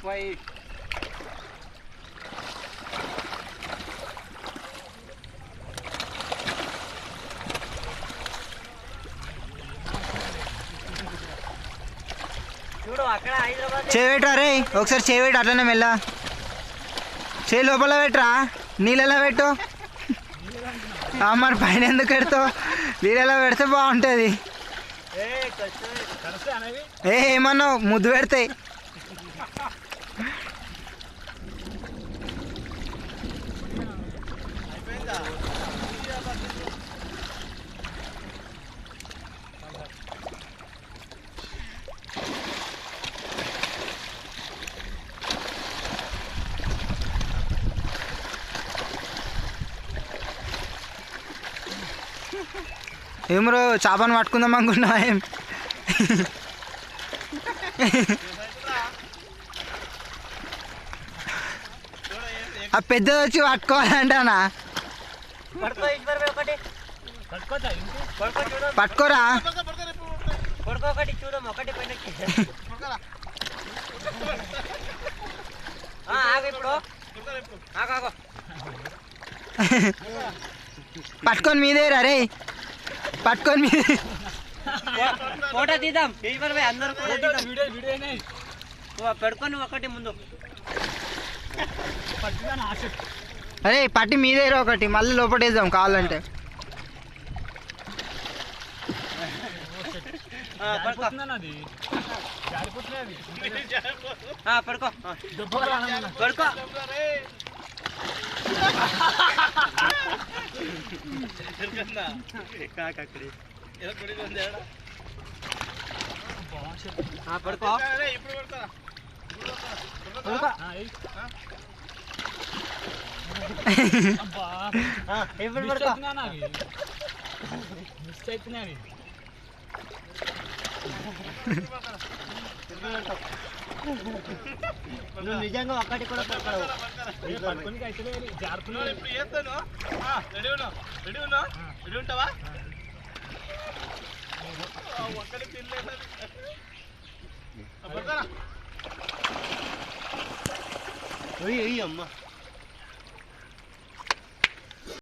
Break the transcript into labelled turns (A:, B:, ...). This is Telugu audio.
A: ఎక్కువ చూడు అక్కడ హైదరాబాద్
B: చేపెట్టరా రే ఒకసారి చేపెట్టు అట్లనే మెల్ల చేయి లోపల పెట్టరా నీళ్ళలో పెట్టు మరి పైన ఎందుకు పెడతావు నీళ్ళలో పెడితే బాగుంటుంది ఏమన్నావు ముద్దు పెడతాయి ఏమరో చేపను పట్టుకుందాం అనుకున్నా ఏం ఆ పెద్దది వచ్చి పట్టుకోవాలంటానా పట్టుకోరా
A: ఒకటి చూద్దాం ఒకటి పైన ఇప్పుడు
B: పట్టుకొని మీదేరా రే పట్టుకొని మీదే
A: ఫోటో తీద్దాం అందరూ పెట్టుకొని ఒకటి ముందు
B: అరే పట్టి మీదేరా ఒకటి మళ్ళీ లోపటేద్దాం కావాలంటే
A: పడుకో పడుకో పడుకో ఇప్పుడు పడుకో నువ్వు నిజంగా ఒక్కటి కూడా అమ్మా